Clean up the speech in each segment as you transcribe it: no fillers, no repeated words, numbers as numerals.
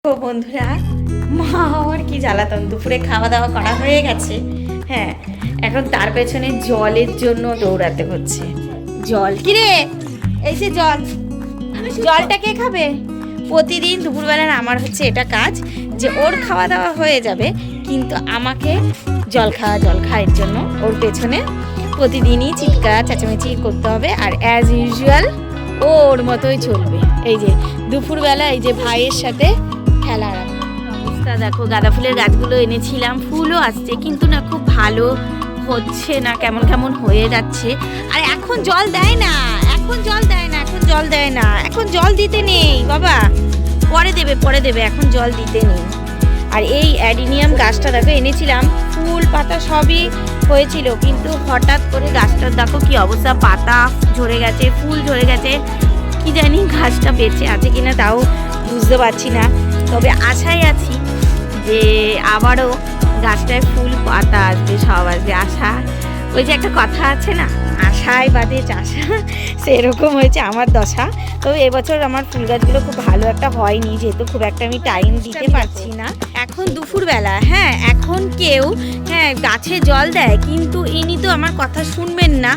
ও বন্ধুরা, মা আমার কি জ্বালাতন। দুপুরে খাওয়া দাওয়া করা হয়ে গেছে। হ্যাঁ, এখন তার পেছনে জলের জন্য দৌড়াতে হচ্ছে। জল কিরে, এই যে জল, জলটা কে খাবে? প্রতিদিন দুপুরবেলার আমার হচ্ছে এটা কাজ যে ওর খাওয়া দাওয়া হয়ে যাবে, কিন্তু আমাকে জল খাওয়ার জন্য ওর পেছনে প্রতিদিনই চিৎকার চেঁচামেচি করতে হবে। আর অ্যাজ ইউজুয়াল ওর মতোই চলবে। এই যে দুপুরবেলা এই যে ভাইয়ের সাথে খেলার অবস্থা দেখো। গাঁদা ফুলের গাছগুলো এনেছিলাম, ফুলও আসছে, কিন্তু না খুব ভালো হচ্ছে না, কেমন কেমন হয়ে যাচ্ছে। আর এখন জল দেয় না, এখন জল দিতে নেই বাবা, পরে দেবে, এখন জল দিতে নেই। আর এই অ্যাডিনিয়াম গাছটা দেখো এনেছিলাম, ফুল পাতা সবই হয়েছিল, কিন্তু হঠাৎ করে গাছটার দেখো কি অবস্থা, পাতা ঝরে গেছে, ফুল ঝরে গেছে। কি জানি গাছটা বেঁচে আছে কিনা তাও বুঝতে পারছি না, তবে আশায় আছি যে আবারও গাছটায় ফুল পাতা আসবে, সব আসবে। আশা, ওই যে একটা কথা আছে না, আশায় বাদে চাষা, সেরকম হয়েছে আমার দশা। তবে এবছর আমার ফুল গাছগুলো খুব ভালো একটা হয়নি, যেহেতু খুব একটা আমি টাইম দিতে পারছি না। এখন দুপুরবেলা, হ্যাঁ এখন কেউ গাছে জল দেয়, কিন্তু ইনি তো আমার কথা শুনবেন না।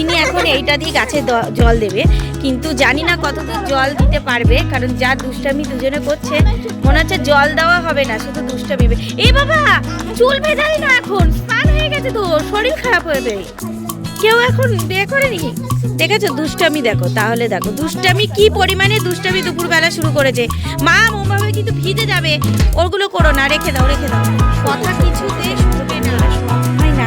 ইনি এখন এইটা দিয়ে গাছে জল দেবে, কিন্তু জানি না কতদূর জল দিতে পারবে, কারণ যা দুষ্টামি দুজনে করছে মনে হচ্ছে জল দেওয়া হবে না, শুধু দুষ্টামি। এই বাবা, চুল ভেজাই না, এখন স্নান হয়ে গেছে তো শরীর খারাপ হবে। কেউ এখন বিয়ে করেনি, দেখেছো দুষ্টামি দেখো, তাহলে দেখো দুষ্টামি কি পরিমাণে দুষ্টামি দুপুরবেলা শুরু করেছে। মা মোমবাবে কিন্তু ভিজে যাবে, ওগুলো করো না, রেখে দাও। কথা কিছুতে শুনবে না, হয় না,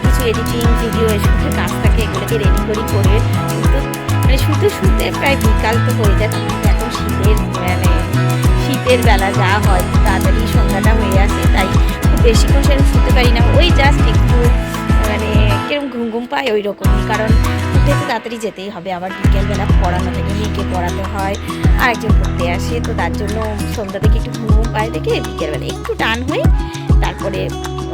কিছু এডিটিং ভিডিও এসব কাজ থাকে, এগুলোকে রেডি করে কিন্তু মানে শুতে প্রায় বিকাল তো হয়ে যাচ্ছে। এখন শীতের বেলা যা হয় তাড়াতাড়ি সন্ধ্যাটা হয়ে আসে, তাই খুব বেশিক্ষণ সেরকম শুতে পারি না, ওই জাস্ট একটু মানে কিরকম ঘুম পায় ওই রকমই। কারণ উঠে তো তাড়াতাড়ি যেতেই হবে, আবার বিকেলবেলা পড়ানো থেকে মেয়েকে পড়াতে হয়, আরেকজন পড়তে আসে, তো তার জন্য সন্ধ্যা থেকে একটু ঘুম পায় দেখে বিকেলবেলা একটু টান হয়ে তারপরে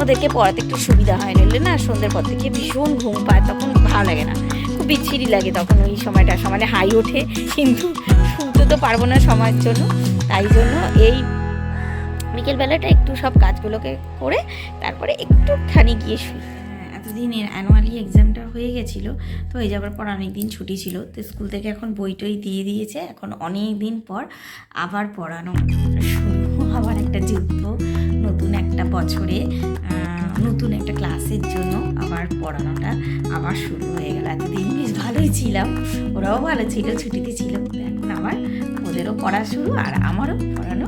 ওদেরকে পড়াতে একটু সুবিধা হয়। নিলে না সন্ধ্যের পর থেকে ভীষণ ঘুম পায়, তখন ভালো লাগে না, খুব বিচ্ছিরি লাগে তখন ওই সময়টা, সমানে হাই ওঠে, কিন্তু শুনতে তো পারবো না সময়ের জন্য। তাই জন্য এই বিকেলবেলাটা একটু সব কাজগুলোকে করে তারপরে একটুখানি গিয়ে শুই। এতদিনের অ্যানুয়ালি এক্সামটা হয়ে গেছিলো, তো এই যাবার পর অনেক দিন ছুটি ছিল, তো স্কুল থেকে এখন বইটই দিয়ে দিয়েছে। এখন অনেক দিন পর আবার পড়ানো শুরু, আবার একটা যুদ্ধ, নতুন একটা বছরে নতুন একটা ক্লাসের জন্য আবার পড়ানোটা আবার শুরু হয়ে গেল। এতদিন বেশ ভালোই ছিলাম, ওরাও ভালো ছিল, ছুটিতে ছিল, এখন আবার ওদেরও পড়া শুরু আর আমারও পড়ানো